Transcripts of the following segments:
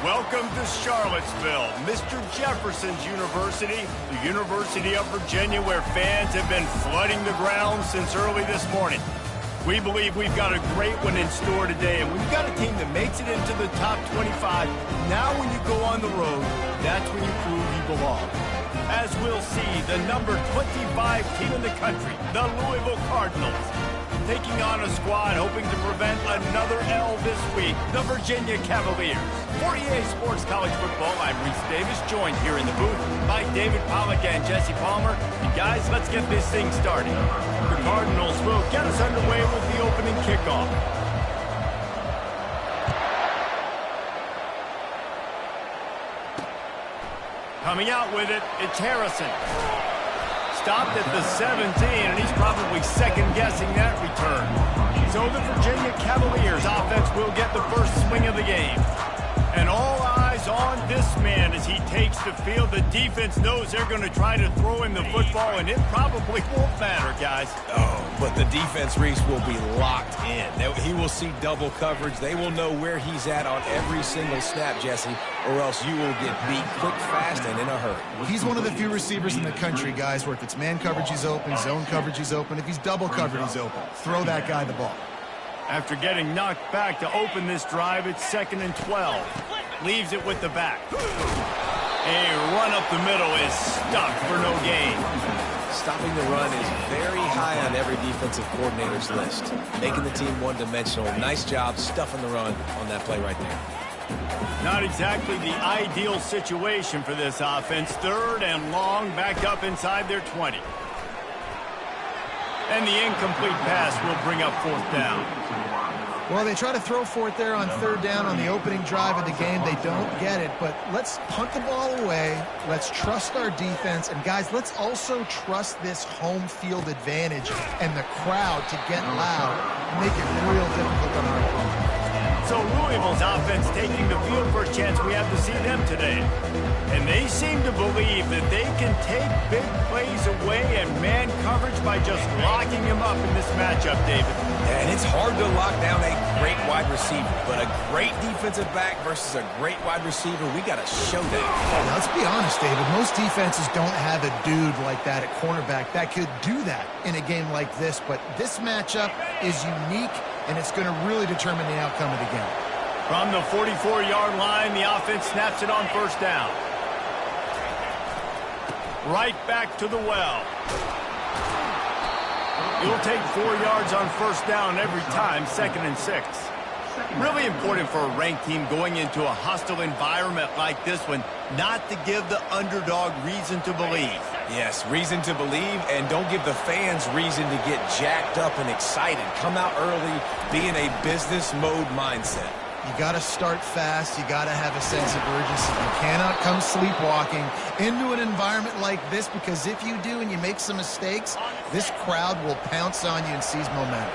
Welcome to Charlottesville, Mr. Jefferson's University, the University of Virginia, where fans have been flooding the ground since early this morning. We believe we've got a great one in store today, and we've got a team that makes it into the top 25. Now when you go on the road, that's when you prove you belong. As we'll see, the number 25 team in the country, the Louisville Cardinals, taking on a squad hoping to prevent another L this week, the Virginia Cavaliers. For EA Sports College Football, I'm Reese Davis, joined here in the booth by David Pollack and Jesse Palmer. And guys, let's get this thing started. The Cardinals will get us underway with the opening kickoff. Coming out with it, it's Harrison. Stopped at the 17, and he's probably second-guessing that return. So the Virginia Cavaliers offense will get the first swing of the game. And all eyes on this man as he takes the field. The defense knows they're going to try to throw him the football, and it probably won't matter, guys. Oh, but the defense, Reese, will be locked in. He will see double coverage. They will know where he's at on every single snap, Jesse, or else you will get beat quick, fast, and in a hurry. He's one of the few receivers in the country, guys, where if it's man coverage, he's open, zone coverage, he's open. If he's double covered, he's open. Throw that guy the ball. After getting knocked back to open this drive, it's 2nd and 12. Leaves it with the back. A run up the middle is stuck for no gain. Stopping the run is very high on every defensive coordinator's list. Making the team one-dimensional. Nice job stuffing the run on that play right there. Not exactly the ideal situation for this offense. 3rd and long, backed up inside their 20. And the incomplete pass will bring up 4th down. Well, they try to throw for it there on 3rd down on the opening drive of the game. They don't get it, but let's punt the ball away. Let's trust our defense. And, guys, let's also trust this home field advantage and the crowd to get loud and make it real difficult on our opponent. So Louisville's offense taking the field for a chance. We have to see them today. And they seem to believe that they can take big plays away and man coverage by just locking him up in this matchup, David. And it's hard to lock down a great wide receiver, but a great defensive back versus a great wide receiver, we got to show that. Now, let's be honest, David. Most defenses don't have a dude like that at cornerback that could do that in a game like this, but this matchup is unique, and it's going to really determine the outcome of the game. From the 44-yard line, the offense snaps it on 1st down. Right back to the well. You'll take 4 yards on 1st down every time, 2nd and 6. Really important for a ranked team going into a hostile environment like this one, not to give the underdog reason to believe. Yes, reason to believe, and don't give the fans reason to get jacked up and excited. Come out early, be in a business mode mindset. You got to start fast. You got to have a sense of urgency. You cannot come sleepwalking into an environment like this, because if you do and you make some mistakes, this crowd will pounce on you and seize momentum.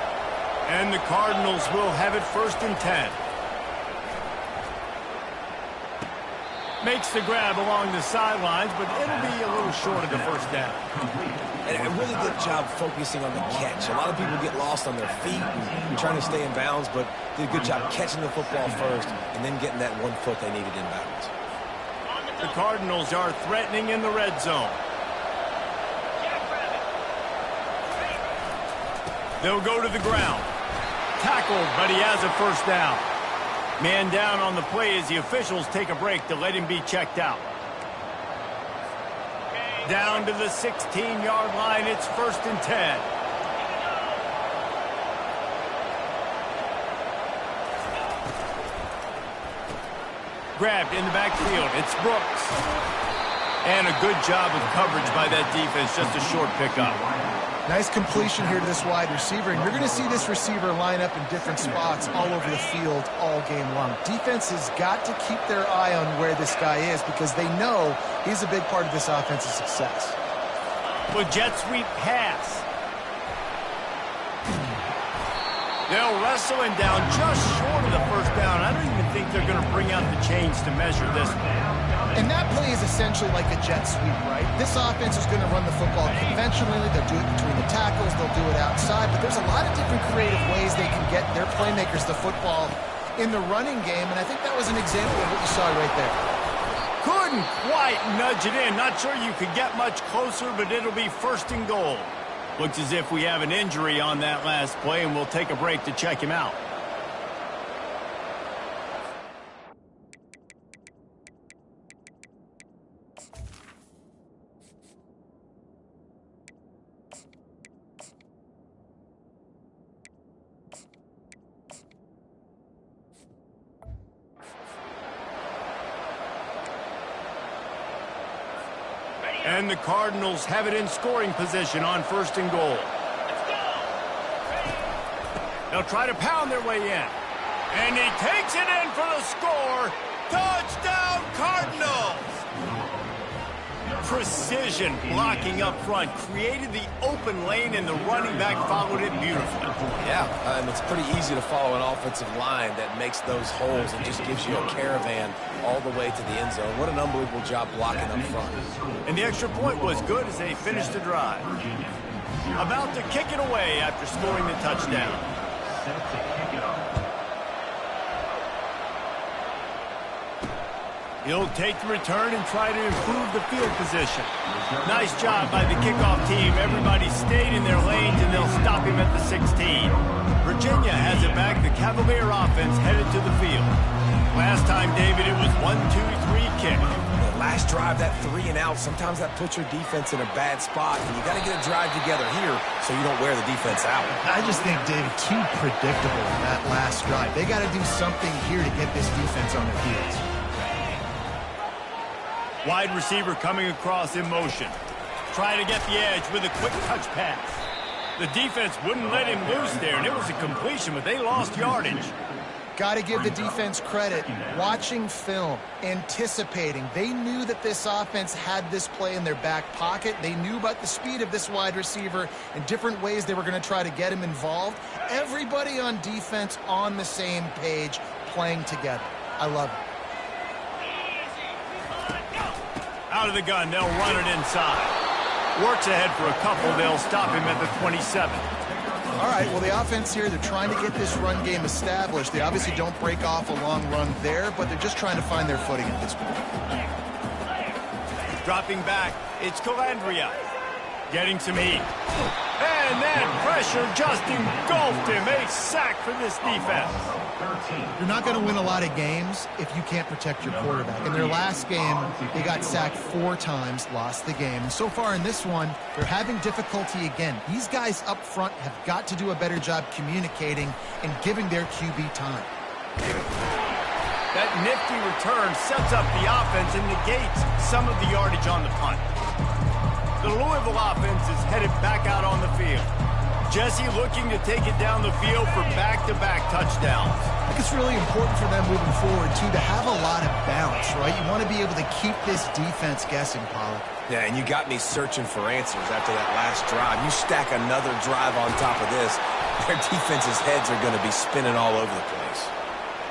And the Cardinals will have it 1st and 10. Makes the grab along the sidelines, but it'll be a little short of the 1st down. And a really good job focusing on the catch. A lot of people get lost on their feet and trying to stay in bounds, but did a good job catching the football first and then getting that 1 foot they needed in bounds. The Cardinals are threatening in the red zone. They'll go to the ground. Tackled, but he has a 1st down. Man down on the play as the officials take a break to let him be checked out. Down to the 16-yard line, it's 1st and 10. Grabbed in the backfield, it's Brooks. And a good job of coverage by that defense, just a short pickup. Nice completion here to this wide receiver, and you're going to see this receiver line up in different spots all over the field all game long. Defense has got to keep their eye on where this guy is, because they know he's a big part of this offensive success. With jet sweep pass. They'll wrestle him down just short of the 1st down. I don't even think they're going to bring out the chains to measure this one. And that play is essentially like a jet sweep, right? This offense is going to run the football conventionally. They'll do it between the tackles. They'll do it outside. But there's a lot of different creative ways they can get their playmakers the football in the running game, and I think that was an example of what you saw right there. Couldn't quite nudge it in. Not sure you could get much closer, but it'll be first and goal. Looks as if we have an injury on that last play, and we'll take a break to check him out. And the Cardinals have it in scoring position on first and goal. They'll try to pound their way in. And he takes it in for the score. Touchdown, Cardinals! Precision blocking up front created the open lane, and the running back followed it beautifully. Yeah, and it's pretty easy to follow an offensive line that makes those holes and just gives you a caravan all the way to the end zone. What an unbelievable job blocking up front. And the extra point was good as they finished the drive. About to kick it away after scoring the touchdown. He'll take the return and try to improve the field position. Nice job by the kickoff team. Everybody stayed in their lanes, and they'll stop him at the 16. Virginia has it back. The Cavalier offense headed to the field. Last time, David, it was 1-2-3 kick. The last drive, that 3 and out, sometimes that puts your defense in a bad spot, and you got to get a drive together here so you don't wear the defense out. I just think, David, too predictable in that last drive. They got to do something here to get this defense on their heels. Wide receiver coming across in motion. Trying to get the edge with a quick touch pass. The defense wouldn't let him loose there, and it was a completion, but they lost yardage. Got to give the defense credit. Watching film, anticipating. They knew that this offense had this play in their back pocket. They knew about the speed of this wide receiver and different ways they were going to try to get him involved. Everybody on defense on the same page, playing together. I love it. Out of the gun, they'll run it inside. Works ahead for a couple. They'll stop him at the 27. All right, well, the offense here, they're trying to get this run game established. They obviously don't break off a long run there, but they're just trying to find their footing at this point. Dropping back, it's Calandria. Getting some heat. And that pressure just engulfed him. A sack for this defense. You're not going to win a lot of games if you can't protect your quarterback. In their last game, they got sacked 4 times, lost the game. And so far in this one, they're having difficulty again. These guys up front have got to do a better job communicating and giving their QB time. That nifty return sets up the offense and negates some of the yardage on the punt. The Louisville offense is headed back out on the field. Jesse looking to take it down the field for back-to-back touchdowns. I think it's really important for them moving forward, too, to have a lot of balance, right? You want to be able to keep this defense guessing, Pollard. Yeah, and you got me searching for answers after that last drive. You stack another drive on top of this, their defense's heads are going to be spinning all over the place.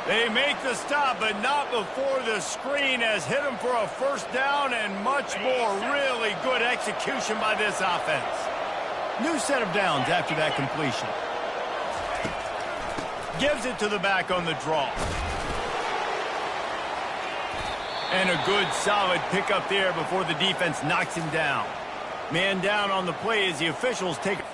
They make the stop, but not before the screen has hit them for a first down and much more. Really good execution by this offense. New set of downs after that completion. Gives it to the back on the draw. And a good solid pickup there before the defense knocks him down. Man down on the play as the officials take it.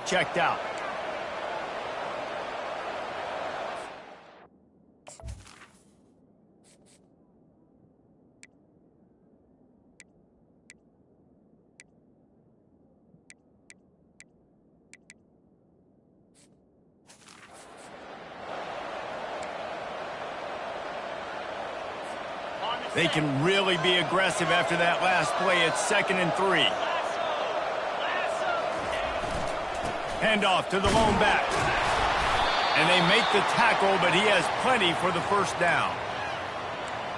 Checked out. They can really be aggressive after that last play. It's 2nd and 3. Handoff to the lone back. And they make the tackle, but he has plenty for the first down.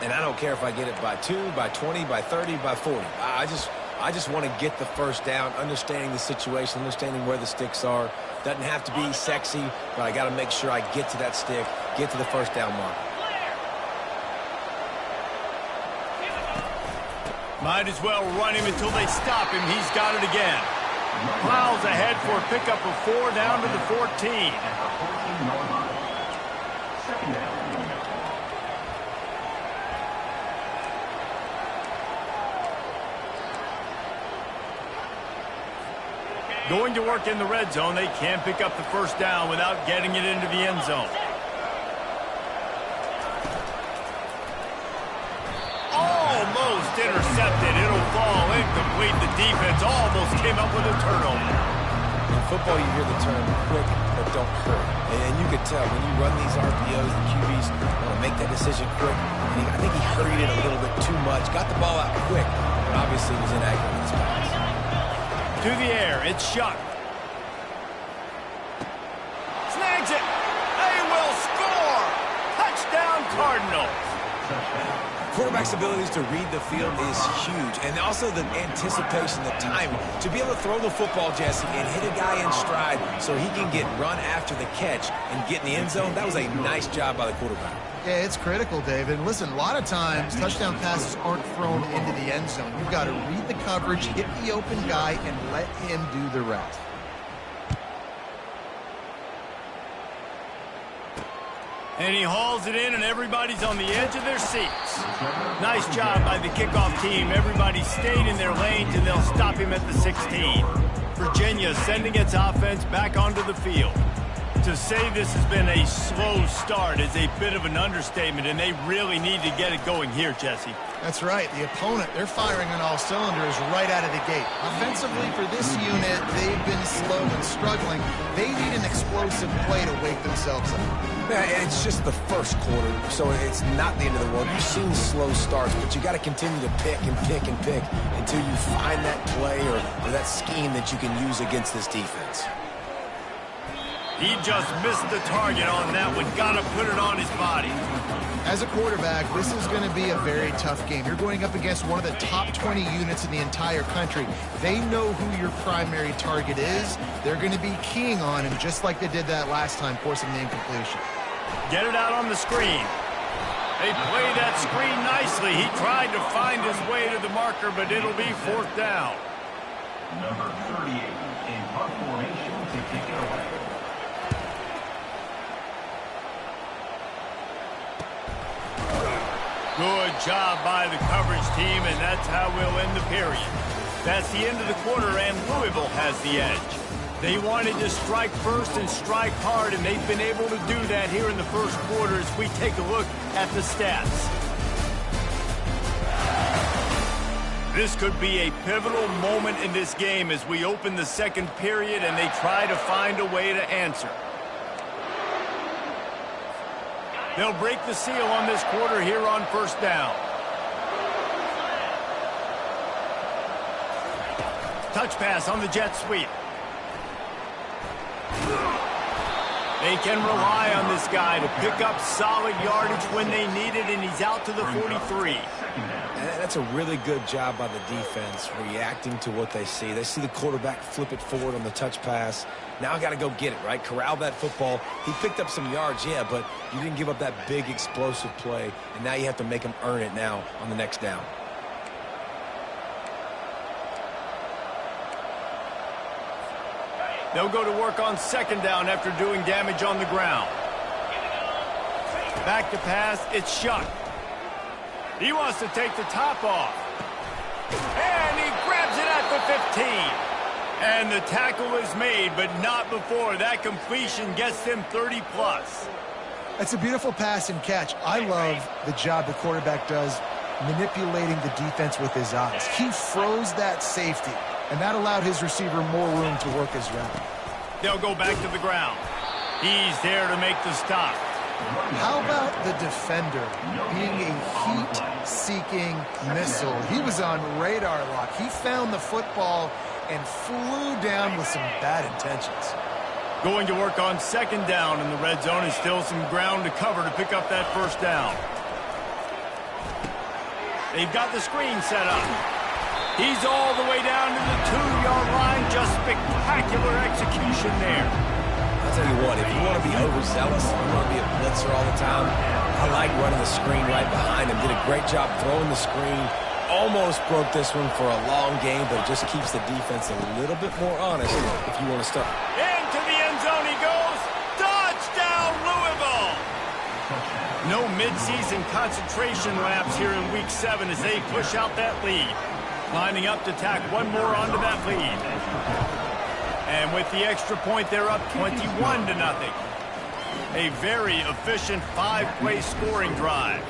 And I don't care if I get it by 2, by 20, by 30, by 40. I just want to get the first down, understanding the situation, understanding where the sticks are. Doesn't have to be sexy, but I got to make sure I get to that stick, get to the first down mark. Might as well run him until they stop him. He's got it again. Plows ahead for a pickup of 4 down to the 14. Going to work in the red zone. They can't pick up the first down without getting it into the end zone. Almost intercepted. It'll fall incomplete. The defense almost came up with a turnover. In football, you hear the term quick but don't hurry. And you can tell when you run these RPOs, the QBs want to make that decision quick. And I think he hurried it a little bit too much. Got the ball out quick, but obviously was inaccurate in his pass. To the air, it's Shuck. Snags it. They will score. Touchdown, Cardinals. Quarterback's abilities to read the field is huge, and also the anticipation, the timing. To be able to throw the football, Jesse, and hit a guy in stride so he can get run after the catch and get in the end zone, that was a nice job by the quarterback. Yeah, it's critical, David. And listen, a lot of times touchdown passes aren't thrown into the end zone. You've got to read the coverage, hit the open guy, and let him do the rest. And he hauls it in, and everybody's on the edge of their seats. Nice job by the kickoff team. Everybody stayed in their lanes, and they'll stop him at the 16. Virginia sending its offense back onto the field. To say this has been a slow start is a bit of an understatement, and they really need to get it going here, Jesse. That's right. The opponent, they're firing on all cylinders right out of the gate. Offensively, for this unit, they've been slow and struggling. They need an explosive play to wake themselves up. Yeah, it's just the first quarter, so it's not the end of the world. You've seen slow starts, but you got to continue to pick and pick and pick until you find that play or that scheme that you can use against this defense. He just missed the target on that one. Got to put it on his body. As a quarterback, this is going to be a very tough game. You're going up against one of the top 20 units in the entire country. They know who your primary target is. They're going to be keying on him, just like they did that last time, forcing the incompletion. Get it out on the screen. They play that screen nicely. He tried to find his way to the marker, but it'll be 4th down. Number 38 in punt formation to kick it away. Good job by the coverage team, and that's how we'll end the period. That's the end of the quarter, and Louisville has the edge. They wanted to strike first and strike hard, and they've been able to do that here in the first quarter as we take a look at the stats. This could be a pivotal moment in this game as we open the second period and they try to find a way to answer. They'll break the seal on this quarter here on 1st down. Touch pass on the jet sweep. They can rely on this guy to pick up solid yardage when they need it, and he's out to the 43. That's a really good job by the defense, reacting to what they see. They see the quarterback flip it forward on the touch pass. Now I got to go get it, right? Corral that football. He picked up some yards, yeah, but you didn't give up that big explosive play, and now you have to make him earn it now on the next down. They'll go to work on 2nd down after doing damage on the ground. Back to pass, it's Shuck. He wants to take the top off. And he grabs it at the 15. And the tackle is made, but not before. That completion gets them 30+. That's a beautiful pass and catch. I love the job the quarterback does manipulating the defense with his eyes. He froze that safety, and that allowed his receiver more room to work his route. They'll go back to the ground. He's there to make the stop. How about the defender being a heat-seeking missile? He was on radar lock. He found the football and flew down with some bad intentions. Going to work on 2nd down in the red zone, and still some ground to cover to pick up that 1st down. They've got the screen set up. He's all the way down to the 2-yard line. Just spectacular execution there. I'll tell you what, if you want to be overzealous, you want to be a blitzer all the time, I like running the screen right behind him. Did a great job throwing the screen. Almost broke this one for a long game, but it just keeps the defense a little bit more honest if you want to start. Into the end zone he goes. Touchdown, Louisville! No midseason concentration laps here in Week 7 as they push out that lead. Lining up to tack one more onto that lead. And with the extra point, they're up 21-0. A very efficient 5-play scoring drive.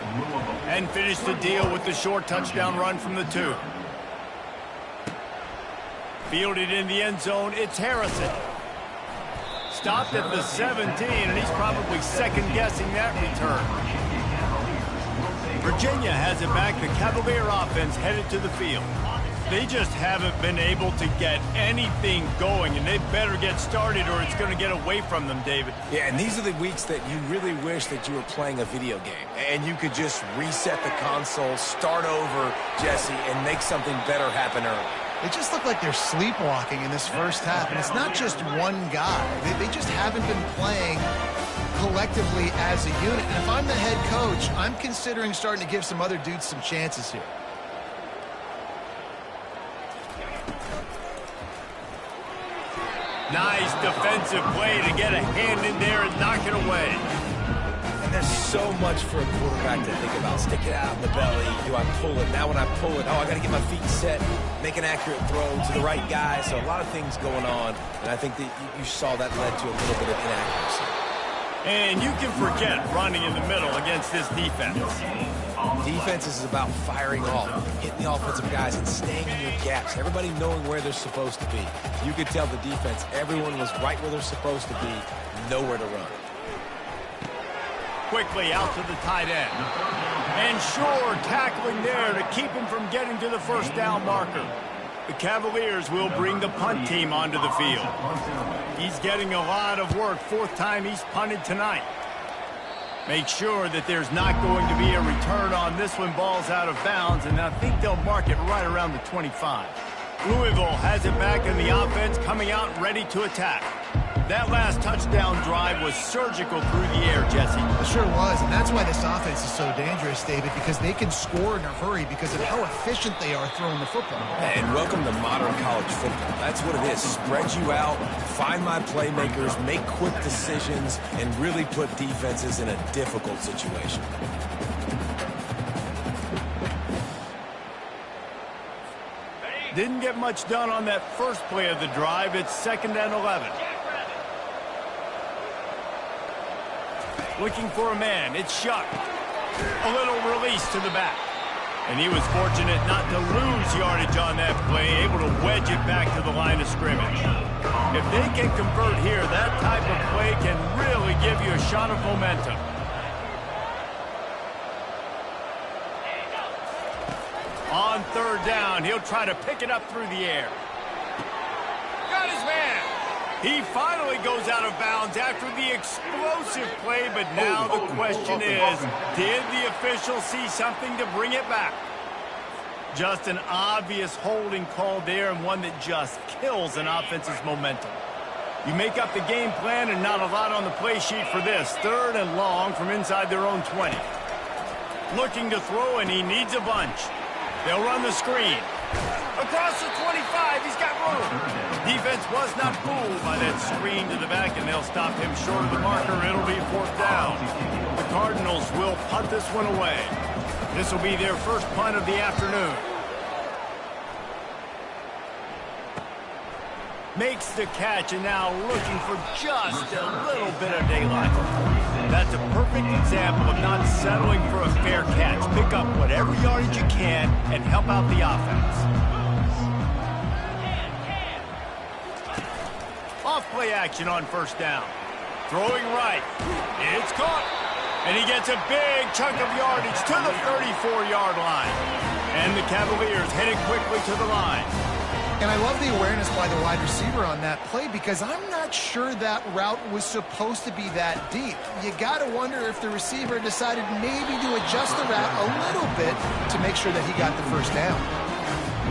And finish the deal with the short touchdown run from the 2. Fielded in the end zone, it's Harrison. Stopped at the 17, and he's probably second-guessing that return. Virginia has it back. The Cavalier offense headed to the field. They just haven't been able to get anything going, and they better get started or it's going to get away from them, David. Yeah, and these are the weeks that you really wish that you were playing a video game and you could just reset the console, start over, Jesse, and make something better happen early. They just look like they're sleepwalking in this first half, and it's not just one guy. They just haven't been playing collectively as a unit. And if I'm the head coach, I'm considering starting to give some other dudes some chances here. Nice defensive play to get a hand in there and knock it away. And there's so much for a quarterback to think about. Stick it out in the belly. Do I pull it? Now when I pull it, I got to get my feet set, make an accurate throw to the right guy. So a lot of things going on, and I think that you saw that led to a little bit of inaccuracy. And you can forget running in the middle against this defense. Defense is about firing off, hitting the offensive guys, and staying in your gaps. Everybody knowing where they're supposed to be. You could tell the defense, everyone was right where they're supposed to be, nowhere to run. Quickly out to the tight end. And Shore tackling there to keep him from getting to the first down marker. The Cavaliers will bring the punt team onto the field. He's getting a lot of work. 4th time he's punted tonight. Make sure that there's not going to be a return on this one. Ball's out of bounds, and I think they'll mark it right around the 25. Louisville has it back in the offense, coming out ready to attack. That last touchdown drive was surgical through the air, Jesse. It sure was, and that's why this offense is so dangerous, David, because they can score in a hurry because of how efficient they are throwing the football. And welcome to modern college football. That's what it is. Spread you out, find my playmakers, make quick decisions, and really put defenses in a difficult situation. Didn't get much done on that first play of the drive. It's 2nd and 11. Looking for a man. It's Shuck. A little release to the back. And he was fortunate not to lose yardage on that play, able to wedge it back to the line of scrimmage. If they can convert here, that type of play can really give you a shot of momentum. On 3rd down, he'll try to pick it up through the air. Got his man. He finally goes out of bounds after the explosive play, but now the question is, did the official see something to bring it back? Just an obvious holding call there, and one that just kills an offense's momentum. You make up the game plan and not a lot on the play sheet for this. 3rd and long from inside their own 20. Looking to throw, and he needs a bunch. They'll run the screen. Across the 25, he's got room. Defense was not fooled by that screen to the back, and they'll stop him short of the marker. It'll be 4th down. The Cardinals will punt this one away. This will be their first punt of the afternoon. Makes the catch, and now looking for just a little bit of daylight. That's a perfect example of not settling for a fair catch. Pick up whatever yardage you can and help out the offense. Off-play action on 1st down. Throwing right. It's caught. And he gets a big chunk of yardage to the 34-yard line. And the Cavaliers heading quickly to the line. And I love the awareness by the wide receiver on that play because I'm not sure that route was supposed to be that deep. You got to wonder if the receiver decided maybe to adjust the route a little bit to make sure that he got the first down.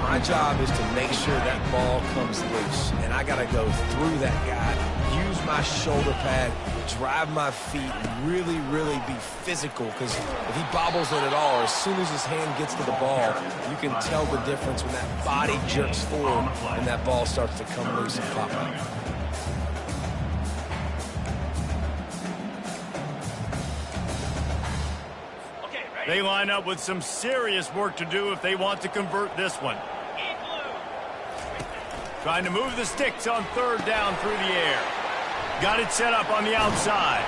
My job is to make sure that ball comes loose, and I got to go through that guy, use my shoulder pad, drive my feet, really, really be physical, because if he bobbles it at all, as soon as his hand gets to the ball, you can tell the difference when that body jerks forward and that ball starts to come loose and pop out. They line up with some serious work to do if they want to convert this one. Trying to move the sticks on third down through the air. Got it set up on the outside.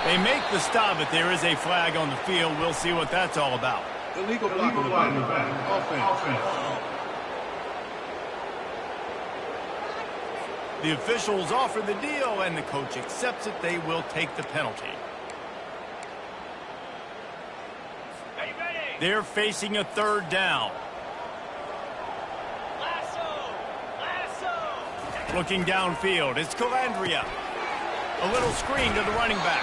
They make the stop, but there is a flag on the field. We'll see what that's all about. Illegal block on the back. Offense. The officials offer the deal, and the coach accepts it. They will take the penalty. They're facing a third down. Looking downfield, it's Calandria. A little screen to the running back.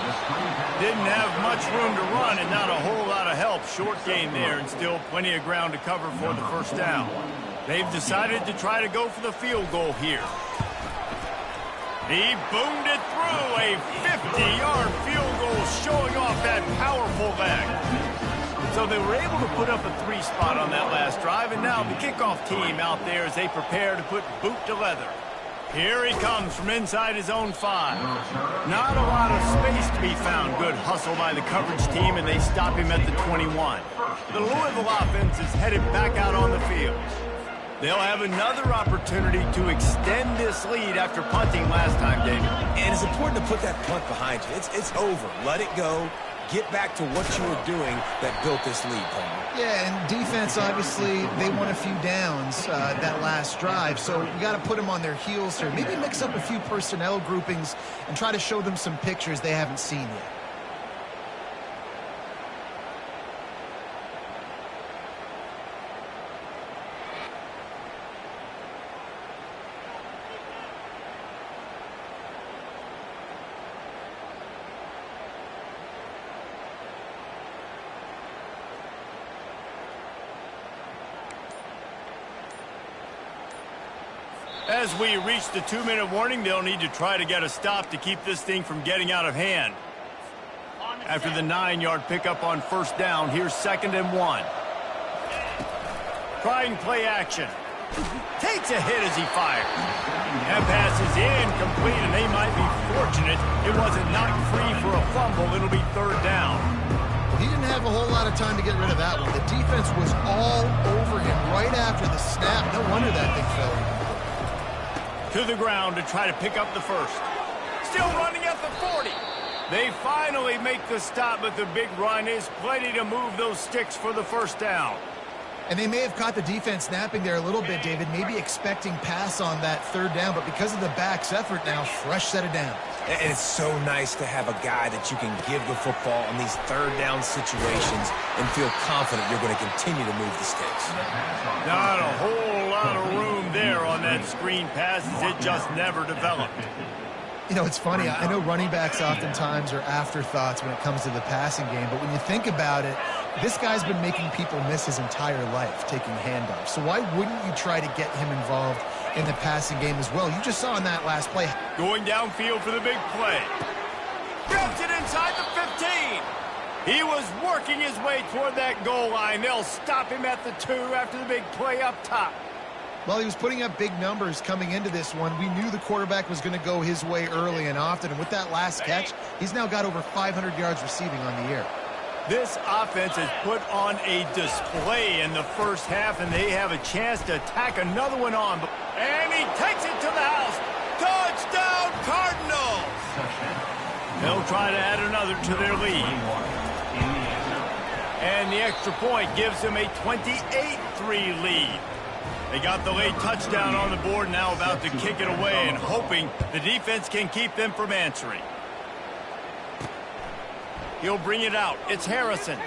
Didn't have much room to run and not a whole lot of help. Short gain there and still plenty of ground to cover for the first down. They've decided to try to go for the field goal here. He boomed it through, a 50-yard field goal showing off that powerful leg. So they were able to put up a 3 spot on that last drive, and now the kickoff team out there as they prepare to put boot to leather. Here he comes from inside his own 5. Not a lot of space to be found. Good hustle by the coverage team, and they stop him at the 21. The Louisville offense is headed back out on the field. They'll have another opportunity to extend this lead after punting last time, David. And it's important to put that punt behind you. It's over. Let it go. Get back to what you were doing that built this lead, Paul. Yeah, and defense, obviously, they won a few downs that last drive, so you got to put them on their heels here. Maybe mix up a few personnel groupings and try to show them some pictures they haven't seen yet. As we reach the 2-minute warning, they'll need to try to get a stop to keep this thing from getting out of hand. After the 9-yard pickup on first down, here's 2nd and 1. Trying play action. Takes a hit as he fires. That pass is incomplete, and they might be fortunate it wasn't knocked free for a fumble. It'll be 3rd down. He didn't have a whole lot of time to get rid of that one. The defense was all over him right after the snap. No wonder that thing fell. To the ground to try to pick up the first. Still running at the 40. They finally make the stop, but the big run is plenty to move those sticks for the first down. And they may have caught the defense snapping there a little bit, David, maybe expecting pass on that 3rd down, but because of the back's effort now, fresh set of downs. And it's so nice to have a guy that you can give the football in these 3rd down situations and feel confident you're going to continue to move the sticks. Not a whole lot of room there on that screen pass as it just never developed. You know, it's funny. I know running backs oftentimes are afterthoughts when it comes to the passing game, but when you think about it, this guy's been making people miss his entire life taking handoffs. So why wouldn't you try to get him involved in the passing game as well? You just saw in that last play. Going downfield for the big play. Grabs it inside the 15. He was working his way toward that goal line. They'll stop him at the 2 after the big play up top. Well, he was putting up big numbers coming into this one. We knew the quarterback was going to go his way early and often, and with that last catch, he's now got over 500 yards receiving on the year. This offense has put on a display in the first half, and they have a chance to tack another one on. And he takes it to the house. Touchdown, Cardinals! They'll try to add another to their lead. And the extra point gives them a 28-3 lead. They got the late touchdown on the board, now about to kick it away and hoping the defense can keep them from answering. He'll bring it out. It's Harrison.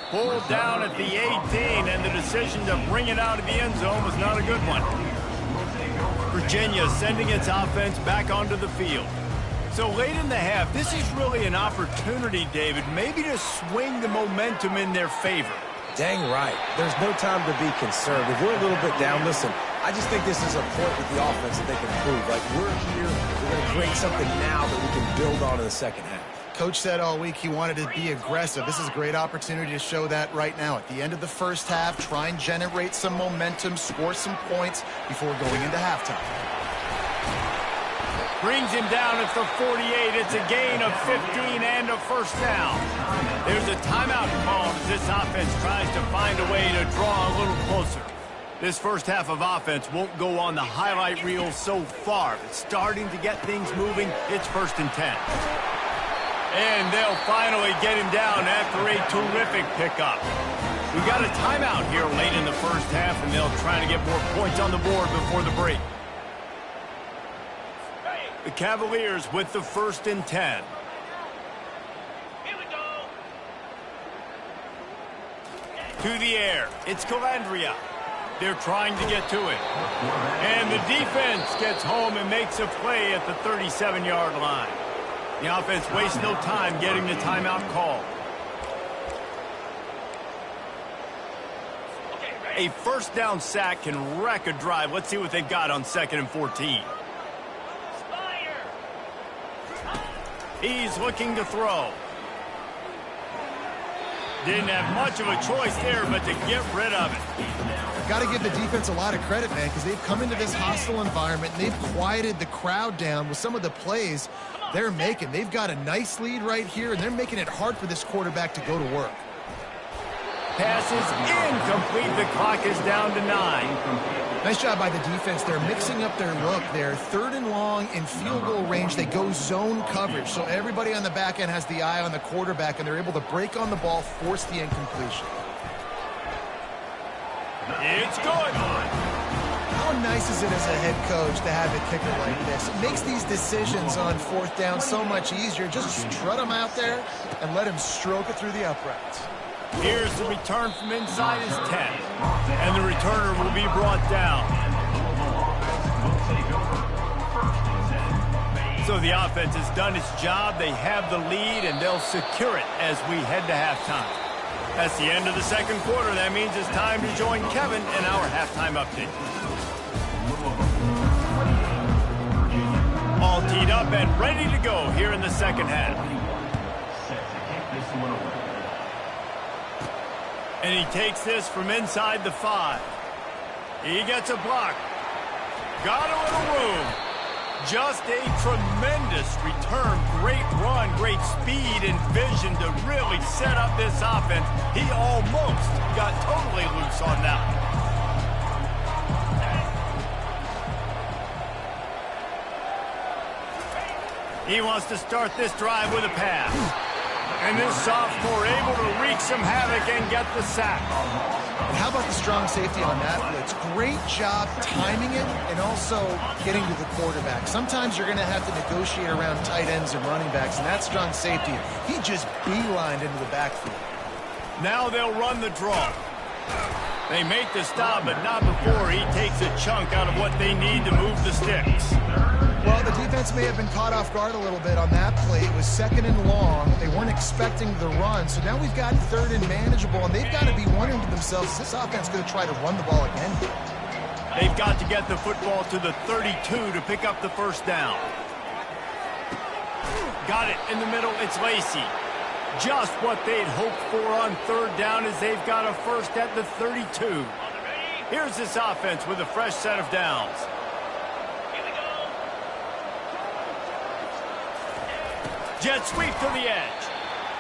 Pulled down at the 18, and the decision to bring it out of the end zone was not a good one. Virginia sending its offense back onto the field. So late in the half, this is really an opportunity, David, maybe to swing the momentum in their favor. Dang right. There's no time to be concerned. If we're a little bit down, listen, I just think this is a point with the offense that they can prove. Like, we're here, we're going to create something now that we can build on in the second half. Coach said all week he wanted to be aggressive. This is a great opportunity to show that right now. At the end of the first half, try and generate some momentum, score some points before going into halftime. Brings him down at the 48. It's a gain of 15 and a first down. There's a timeout called as this offense tries to find a way to draw a little closer. This first half of offense won't go on the highlight reel so far, but starting to get things moving. It's 1st and 10. And they'll finally get him down after a terrific pickup. We got a timeout here late in the first half, and they'll try to get more points on the board before the break. The Cavaliers with the 1st and 10. Here we go. To the air. It's Calandria. They're trying to get to it. And the defense gets home and makes a play at the 37-yard line. The offense wastes no time getting the timeout called. A first down sack can wreck a drive. Let's see what they've got on 2nd and 14. He's looking to throw. Didn't have much of a choice there, but to get rid of it. Got to give the defense a lot of credit, man, because they've come into this hostile environment and they've quieted the crowd down with some of the plays they're making. They've got a nice lead right here, and they're making it hard for this quarterback to go to work. Pass is incomplete. The clock is down to 9. Nice job by the defense. They're mixing up their look. They're 3rd and long in field goal range. They go zone coverage, so everybody on the back end has the eye on the quarterback, and they're able to break on the ball, force the incompletion. It's good. How nice is it as a head coach to have a kicker like this? It makes these decisions on 4th down so much easier. Just strut him out there and let him stroke it through the uprights. Here's the return from inside his 10. And the returner will be brought down. So the offense has done its job. They have the lead, and they'll secure it as we head to halftime. That's the end of the second quarter. That means it's time to join Kevin in our halftime update. All teed up and ready to go here in the second half. And he takes this from inside the 5. He gets a block. Got a little room. Just a tremendous return. Great run, great speed and vision to really set up this offense. He almost got totally loose on that one. He wants to start this drive with a pass. And this sophomore able to wreak some havoc and get the sack. And how about the strong safety on that blitz? Great job timing it and also getting to the quarterback. Sometimes you're going to have to negotiate around tight ends and running backs, and that strong safety, he just beelined into the backfield. Now they'll run the draw. They make the stop, but not before he takes a chunk out of what they need to move the sticks. Well, the defense may have been caught off guard a little bit on that play. It was 2nd and long. They weren't expecting the run. So now we've got 3rd and manageable, and they've got to be wondering to themselves, is this offense going to try to run the ball again? They've got to get the football to the 32 to pick up the first down. Got it in the middle. It's Lacey. Just what they'd hoped for on 3rd down as they've got a first at the 32. Here's this offense with a fresh set of downs. Jet sweep to the edge.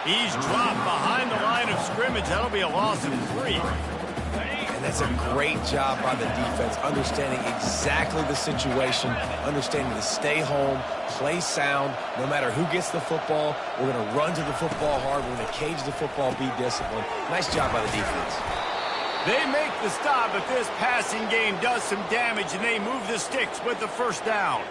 He's dropped behind the line of scrimmage. That'll be a loss of 3. And that's a great job by the defense, understanding exactly the situation, understanding to stay home, play sound. No matter who gets the football, we're going to run to the football hard. We're going to cage the football, be disciplined. Nice job by the defense. They make the stop, but this passing game does some damage, and they move the sticks with the first down.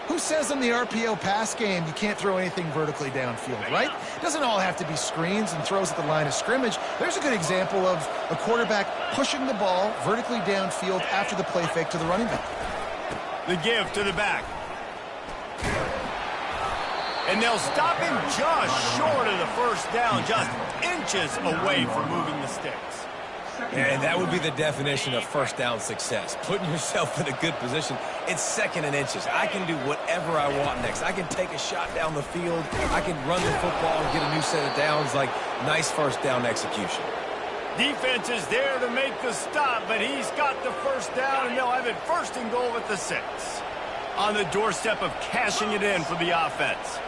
Who says in the RPO pass game you can't throw anything vertically downfield, right? It doesn't all have to be screens and throws at the line of scrimmage. There's a good example of a quarterback pushing the ball vertically downfield after the play fake to the running back. The give to the back. And they'll stop him just short of the first down, just inches away from moving the sticks. And that would be the definition of first down success. Putting yourself in a good position. It's second and inches. I can do whatever I want next. I can take a shot down the field. I can run the football and get a new set of downs. Like, nice first down execution. Defense is there to make the stop, but he's got the first down, and they'll have it first and goal at the 6. On the doorstep of cashing it in for the offense.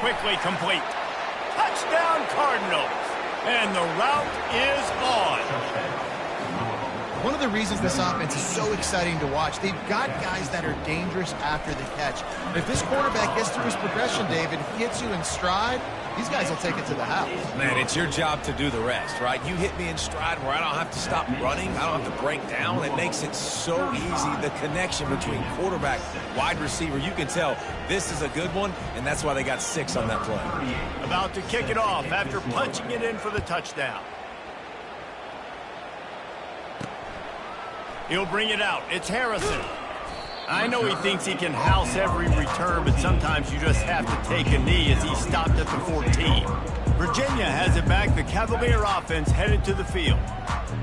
Quickly complete. Touchdown Cardinals. And the route is on. One of the reasons this offense is so exciting to watch, they've got guys that are dangerous after the catch. If this quarterback gets through his progression, David, he hits you in stride, these guys will take it to the house. Man, it's your job to do the rest, right? You hit me in stride where I don't have to stop running. I don't have to break down. It makes it so easy. The connection between quarterback, wide receiver, you can tell this is a good one, and that's why they got 6 on that play. About to kick it off after punching it in for the touchdown. He'll bring it out. It's Harrison. I know he thinks he can house every return, but sometimes you just have to take a knee as he stopped at the 14. Virginia has it back. The Cavalier offense headed to the field.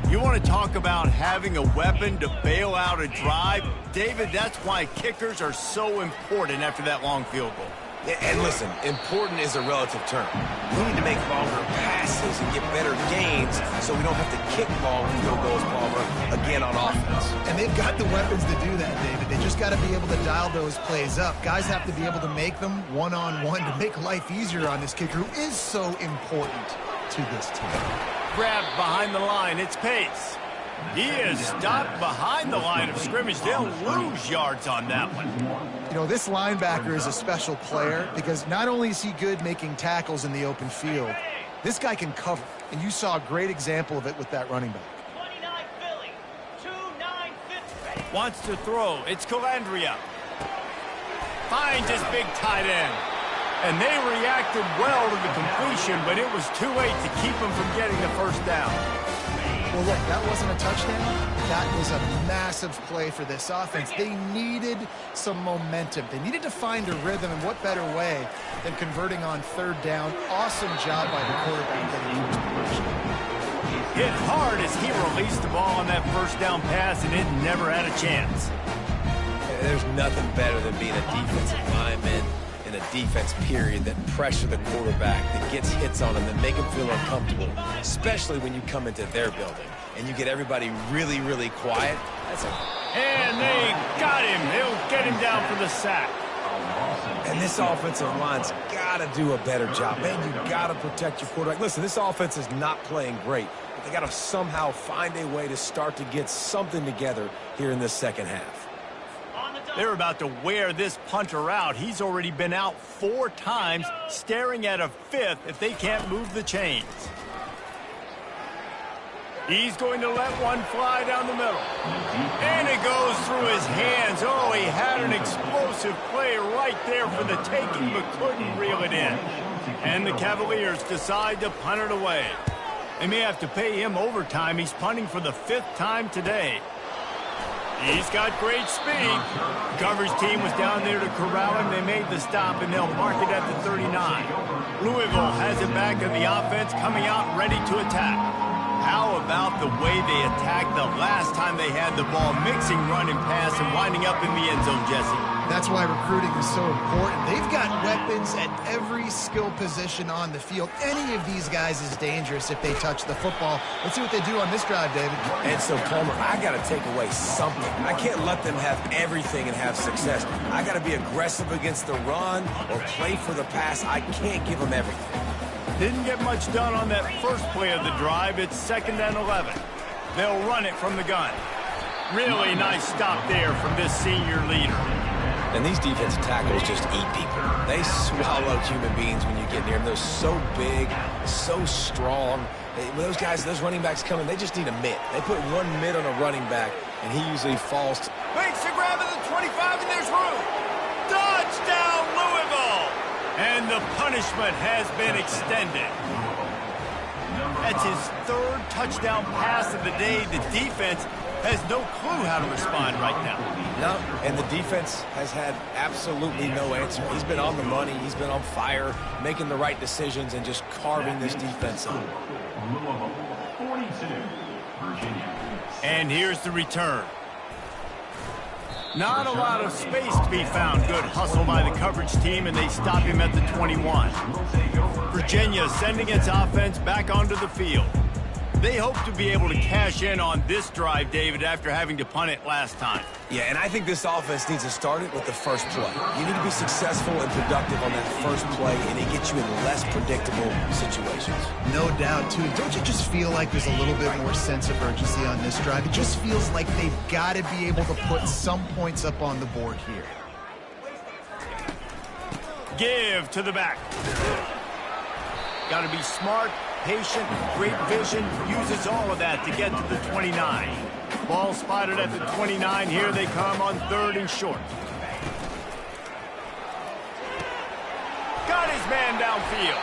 You want to talk about having a weapon to bail out a drive? David, that's why kickers are so important after that long field goal. And listen, important is a relative term. We need to make longer passes and get better gains so we don't have to kick long field goals, Palmer, again on offense. And they've got the weapons to do that, David. They just got to be able to dial those plays up. Guys have to be able to make them one-on-one to make life easier on this kicker who is so important to this team. Grabbed behind the line. It's Pace. He is stopped behind the line of scrimmage. They'll lose yards on that one. You know, this linebacker is a special player because not only is he good making tackles in the open field, this guy can cover. And you saw a great example of it with that running back. 29 Philly, 2-9-50. Wants to throw. It's Calandria. Finds his big tight end. And they reacted well to the completion, but it was too late to keep him from getting the first down. Well, look, that wasn't a touchdown. That was a massive play for this offense. They needed some momentum. They needed to find a rhythm, and what better way than converting on third down. Awesome job by the quarterback getting to his position. Hit hard as he released the ball on that first down pass, and it never had a chance. There's nothing better than being a defensive lineman in a defense period that pressure the quarterback, that gets hits on him, that make him feel uncomfortable, especially when you come into their building and you get everybody really, really quiet. And they got him. They'll get him down for the sack. And this offensive line's got to do a better job. Man, you got to protect your quarterback. Listen, this offense is not playing great, but they got to somehow find a way to start to get something together here in this second half. They're about to wear this punter out. He's already been out 4 times, staring at a 5th if they can't move the chains. He's going to let one fly down the middle. And it goes through his hands. Oh, he had an explosive play right there for the taking, but couldn't reel it in. And the Cavaliers decide to punt it away. They may have to pay him overtime. He's punting for the 5th time today. He's got great speed. The coverage team was down there to corral him. They made the stop, and they'll mark it at the 39. Louisville has it back in the offense, coming out ready to attack. How about the way they attacked the last time they had the ball, mixing run and pass and winding up in the end zone, Jesse? That's why recruiting is so important. They've got weapons at every skill position on the field. Any of these guys is dangerous if they touch the football. Let's see what they do on this drive, David. And so, Palmer, I got to take away something. I can't let them have everything and have success. I got to be aggressive against the run or play for the pass. I can't give them everything. Didn't get much done on that first play of the drive. It's 2nd and 11. They'll run it from the gun. Really nice stop there from this senior leader. And these defensive tackles just eat people. They swallow human beings when you get near them. They're so big, so strong. When those guys, those running backs come in, they just need a mitt. They put one mitt on a running back, and he usually falls. Makes the grab at the 25, and there's room. Touchdown, Louisville! And the punishment has been extended. That's his 3rd touchdown pass of the day. The defense has no clue how to respond right now. No, and the defense has had absolutely no answer. He's been on the money. He's been on fire, making the right decisions and just carving this defense up. Louisville, 42, Virginia. And here's the return. Not a lot of space to be found. Good hustle by the coverage team, and they stop him at the 21. Virginia sending its offense back onto the field. They hope to be able to cash in on this drive, David, after having to punt it last time. Yeah, and I think this offense needs to start it with the first play. You need to be successful and productive on that first play, and it gets you in less predictable situations. No doubt, too. Don't you just feel like there's a little bit more sense of urgency on this drive? It just feels like they've got to be able to put some points up on the board here. Give to the back. Got to be smart, patient, great vision, uses all of that to get to the 29. Ball spotted at the 29. Here they come on 3rd and short. Got his man downfield.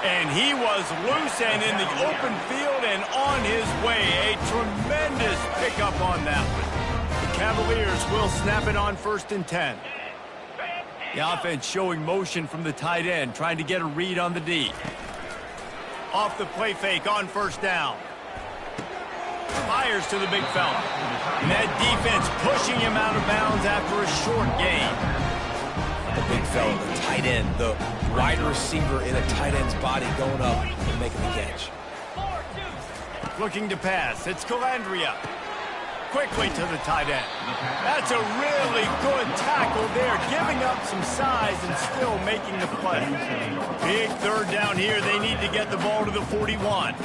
And he was loose and in the open field and on his way. A tremendous pickup on that one. The Cavaliers will snap it on 1st and 10. The offense showing motion from the tight end, trying to get a read on the D. Off the play fake on 1st down. Fires to the big fella. And that defense pushing him out of bounds after a short gain. The big fella, the tight end, the wide receiver in a tight end's body going up and making the catch. Looking to pass. It's Calandria. Quickly to the tight end. That's a really good tackle there, giving up some size and still making the play. Big 3rd down here. They need to get the ball to the 41.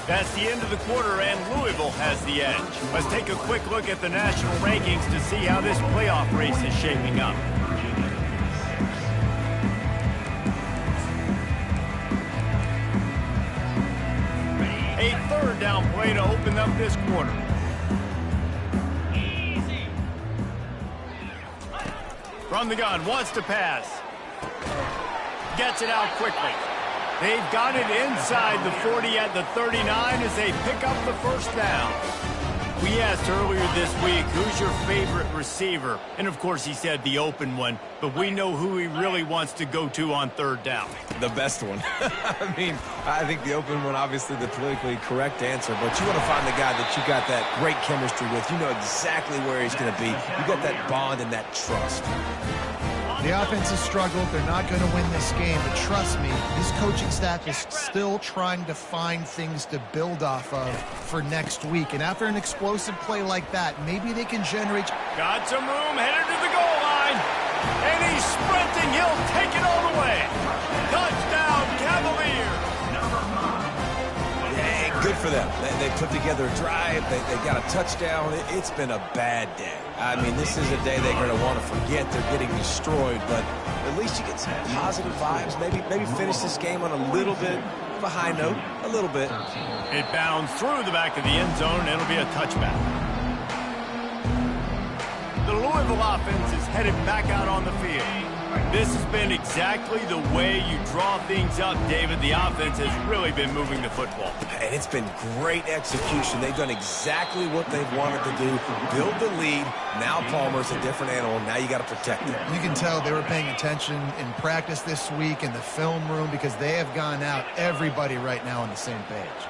That's the end of the quarter, and Louisville has the edge. Let's take a quick look at the national rankings to see how this playoff race is shaping up. A 3rd down play to open up this quarter. From the gun, wants to pass. Gets it out quickly. They've got it inside the 40 at the 39 as they pick up the 1st down. We asked earlier this week, who's your favorite receiver? And of course he said the open one, but we know who he really wants to go to on 3rd down. The best one. I mean, I think the open one, obviously the politically correct answer, but you want to find the guy that you got that great chemistry with. You know exactly where he's going to be. You got that bond and that trust. The offense has struggled. They're not going to win this game, but trust me, this coaching staff is still trying to find things to build off of for next week. And after an explosive play like that, maybe they can generate... Got some room, headed to the goal line. And he's sprinting. He'll take it all the way. Touchdown, Cavaliers. Yeah, good for them. They put together a drive. They got a touchdown. It's been a bad day. I mean, this is a day they're going to want to forget. They're getting destroyed, but at least you get some positive vibes. Maybe finish this game on a little bit of a high note, a little bit. It bounds through the back of the end zone, and it'll be a touchback. The Louisville offense is headed back out on the field. This has been exactly the way you draw things up, David. The offense has really been moving the football. And it's been great execution. They've done exactly what they've wanted to do. Build the lead. Now Palmer's a different animal. Now you got to protect him. You can tell they were paying attention in practice this week in the film room because they have gone out, everybody right now on the same page.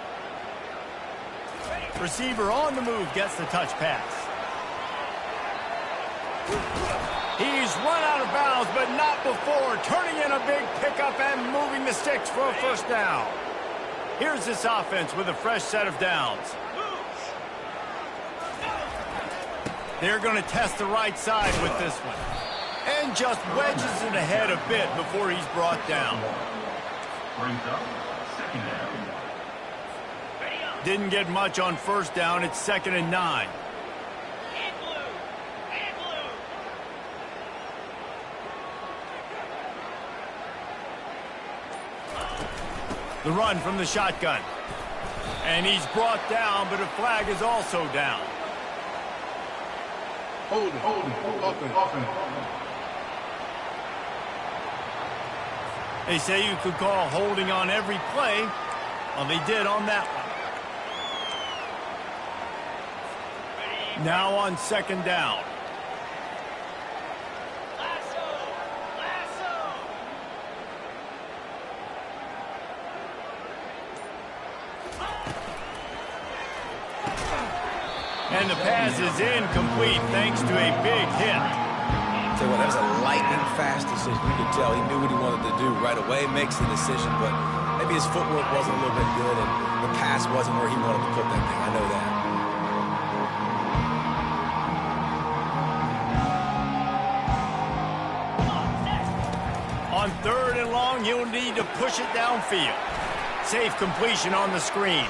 Receiver on the move gets the touch pass. He's run out of bounds, but not before. Turning in a big pickup and moving the sticks for a 1st down. Here's this offense with a fresh set of downs. They're going to test the right side with this one. And just wedges it ahead a bit before he's brought down. Brings up 2nd down. Didn't get much on 1st down. It's 2nd and 9. The run from the shotgun. And he's brought down, but a flag is also down. They say you could call holding on every play. Well, they did on that one. Now on second down. And the pass is incomplete thanks to a big hit. Tell you what, that was a lightning fast decision. You could tell he knew what he wanted to do right away, makes the decision, but maybe his footwork wasn't a little bit good and the pass wasn't where he wanted to put that thing. I know that. On third and long, he'll need to push it downfield. Safe completion on the screen.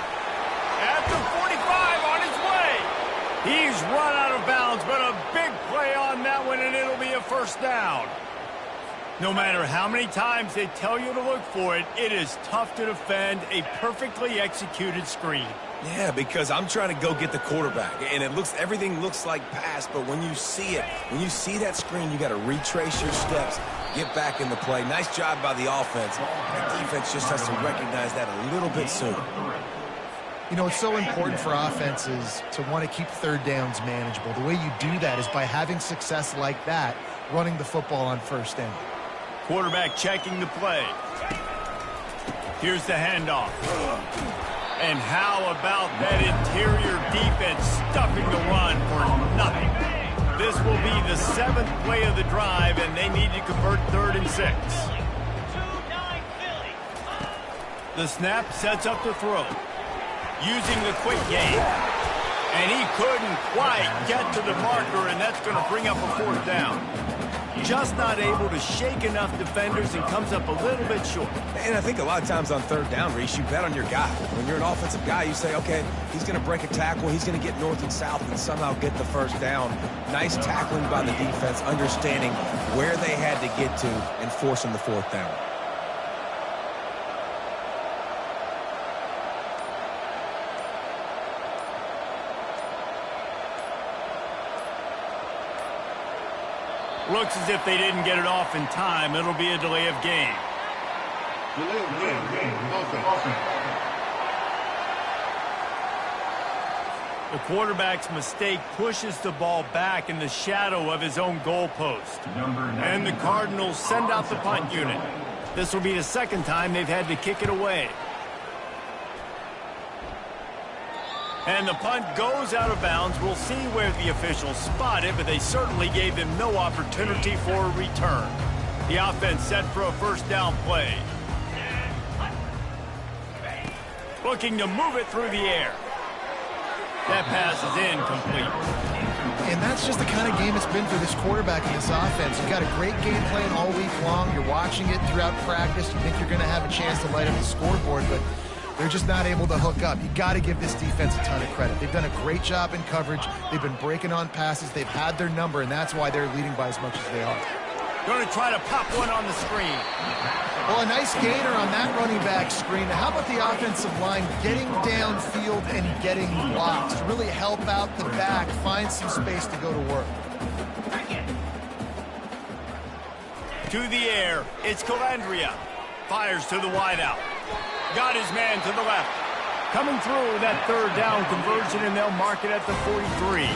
At the 45 on his way. He's run out of bounds, but a big play on that one, and it'll be a first down. No matter how many times they tell you to look for it, it is tough to defend a perfectly executed screen. Yeah, because I'm trying to go get the quarterback, and everything looks like pass, but when you see it, when you see that screen, you got to retrace your steps, get back in the play. Nice job by the offense. The defense just has to recognize that a little bit sooner. You know, it's so important for offenses to want to keep third downs manageable. The way you do that is by having success like that, running the football on first down. Quarterback checking the play. Here's the handoff. And how about that interior defense stuffing the run for nothing? This will be the 7th play of the drive, and they need to convert 3rd and 6. The snap sets up the throw. Using the quick game. And he couldn't quite get to the marker, and that's going to bring up a 4th down. Just not able to shake enough defenders and comes up a little bit short. And I think a lot of times on 3rd down, Reese, you bet on your guy. When you're an offensive guy, you say, okay, he's going to break a tackle, he's going to get north and south and somehow get the first down. Nice tackling by the defense, understanding where they had to get to and forcing the 4th down. Looks as if they didn't get it off in time. It'll be a delay of game. The quarterback's mistake pushes the ball back in the shadow of his own goalpost. And the Cardinals send out the punt unit. This will be the 2nd time they've had to kick it away. And the punt goes out of bounds. We'll see where the officials spot it, but they certainly gave them no opportunity for a return. The offense set for a first down play. Looking to move it through the air. That pass is incomplete. And that's just the kind of game it's been for this quarterback and this offense. You've got a great game plan all week long. You're watching it throughout practice. You think you're going to have a chance to light up the scoreboard, but they're just not able to hook up. You got to give this defense a ton of credit. They've done a great job in coverage. They've been breaking on passes. They've had their number, and that's why they're leading by as much as they are. Going to try to pop one on the screen. Well, a nice gainer on that running back screen. How about the offensive line getting downfield and getting blocks to really help out the back, find some space to go to work? To the air, it's Calandria. Fires to the wideout. Got his man to the left. Coming through that 3rd down conversion, and they'll mark it at the 43.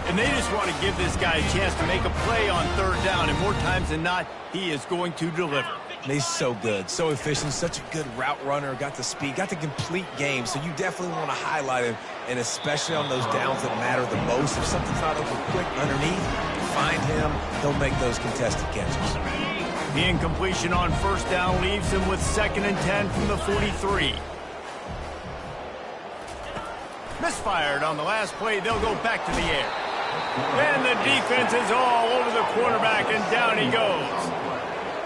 And they just want to give this guy a chance to make a play on 3rd down, and more times than not, he is going to deliver. He's so good, so efficient, such a good route runner, got the speed, got the complete game, so you definitely want to highlight him, and especially on those downs that matter the most. If something's not open quick underneath, find him, he'll make those contested catches. The incompletion on 1st down leaves him with 2nd and 10 from the 43. Misfired on the last play. They'll go back to the air. And the defense is all over the quarterback, and down he goes.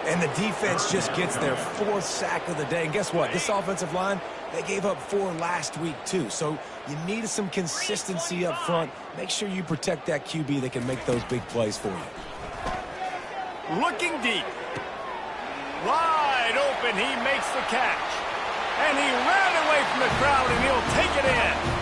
And the defense just gets their 4th sack of the day. And guess what? This offensive line, they gave up 4 last week too. So you need some consistency up front. Make sure you protect that QB that can make those big plays for you. Looking deep. Wide open, he makes the catch. And he ran away from the crowd, and he'll take it in.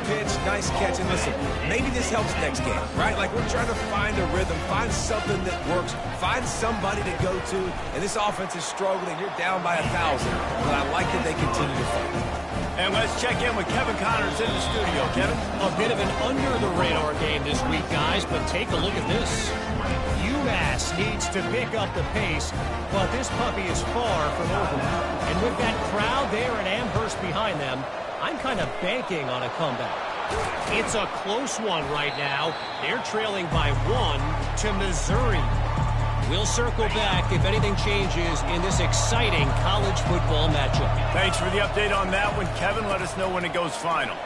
pitch, nice catch. And listen, maybe this helps next game, right? Like we're trying to find a rhythm, find something that works, find somebody to go to. And this offense is struggling. You're down by 1,000. But I like that they continue to fight. And let's check in with Kevin Connors in the studio. Kevin? A bit of an under-the-radar game this week, guys, but take a look at this. UMass needs to pick up the pace, but this puppy is far from over. And with that crowd there at Amherst behind them, I'm kind of banking on a comeback. It's a close one right now. They're trailing by 1 to Missouri. We'll circle back if anything changes in this exciting college football matchup. Thanks for the update on that one, Kevin. Let us know when it goes final.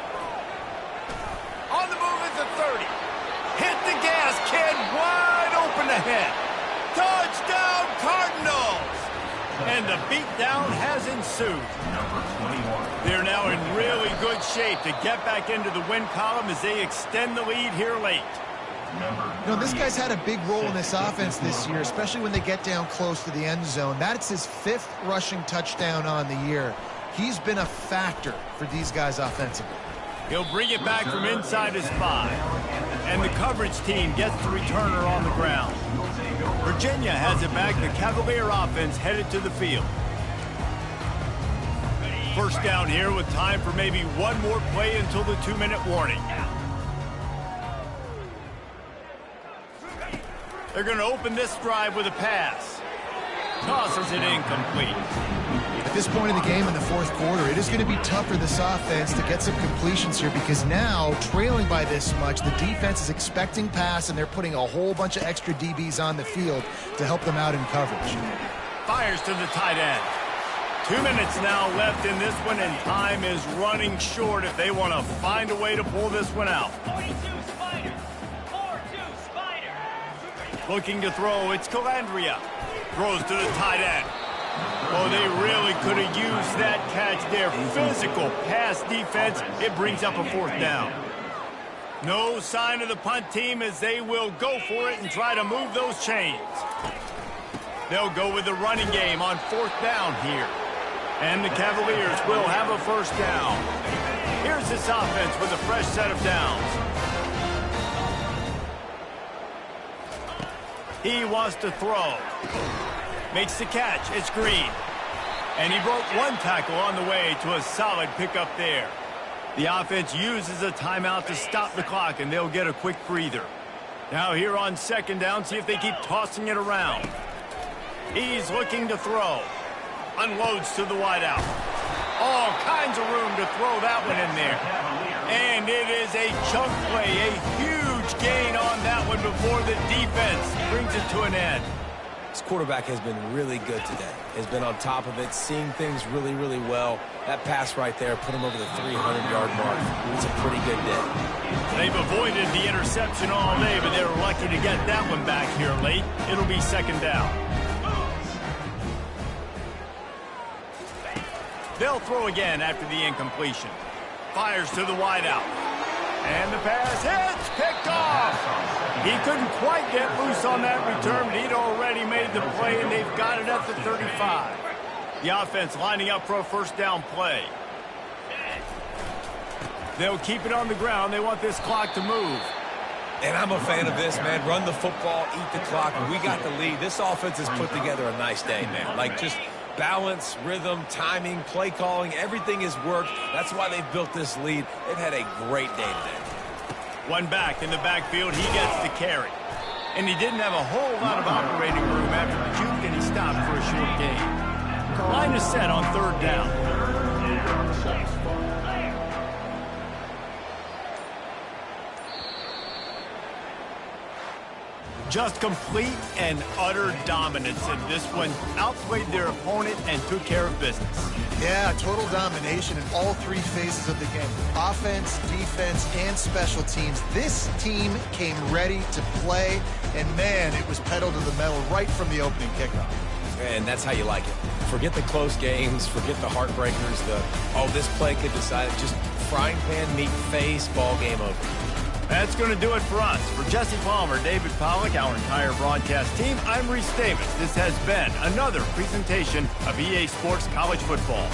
On the move is the 30. Hit the gas, kid. Wide open ahead. Touchdown, Cardinals! And the beatdown has ensued. They're now in really good shape to get back into the win column as they extend the lead here late. You know, this guy's had a big role in this offense this year, especially when they get down close to the end zone. That's his 5th rushing touchdown on the year. He's been a factor for these guys offensively. He'll bring it back from inside his 5. And the coverage team gets the returner on the ground. Virginia has it back. The Cavalier offense headed to the field. First down here with time for maybe one more play until the 2-minute warning. They're going to open this drive with a pass. Tosses it incomplete. At this point in the game in the 4th quarter, it is going to be tough for this offense to get some completions here because now, trailing by this much, the defense is expecting pass and they're putting a whole bunch of extra DBs on the field to help them out in coverage. Fires to the tight end. 2 minutes now left in this one, and time is running short if they want to find a way to pull this one out. 42 Spider. 4-2 Spider. Looking to throw, it's Calandria. Throws to the tight end. Oh, they really could have used that catch there. Physical pass defense. It brings up a 4th down. No sign of the punt team as they will go for it and try to move those chains. They'll go with the running game on 4th down here. And the Cavaliers will have a 1st down. Here's this offense with a fresh set of downs. He wants to throw. Makes the catch. It's Green. And he broke one tackle on the way to a solid pickup there. The offense uses a timeout to stop the clock, and they'll get a quick breather. Now here on 2nd down, see if they keep tossing it around. He's looking to throw. Unloads to the wideout. All kinds of room to throw that one in there. And it is a chunk play, a huge gain on that one before the defense brings it to an end. This quarterback has been really good today. Has been on top of it, seeing things really, really well. That pass right there put him over the 300-yard mark. It's a pretty good day. They've avoided the interception all day, but they're lucky to get that one back here late. It'll be 2nd down. They'll throw again after the incompletion. Fires to the wideout. And the pass hits, picked off. He couldn't quite get loose on that return, but he'd already made the play, and they've got it at the 35. The offense lining up for a 1st down play. They'll keep it on the ground. They want this clock to move. And I'm a fan of this, man. Run the football, eat the clock, and we got the lead. This offense has put together a nice day, man. Like, just balance, rhythm, timing, play calling, everything has worked. That's why they've built this lead. They've had a great day today. One back in the backfield, he gets the carry. And he didn't have a whole lot of operating room after the juke, and he stopped for a short gain. Line is set on 3rd down. Just complete and utter dominance in this one. Outplayed their opponent and took care of business. Yeah, total domination in all 3 phases of the game. Offense, defense, and special teams. This team came ready to play, and man, it was pedal to the metal right from the opening kickoff. And that's how you like it. Forget the close games, forget the heartbreakers, this play could decide it. Just frying pan meet face, ball game over. That's going to do it for us. For Jesse Palmer, David Pollack, our entire broadcast team, I'm Reese Davis. This has been another presentation of EA Sports College Football.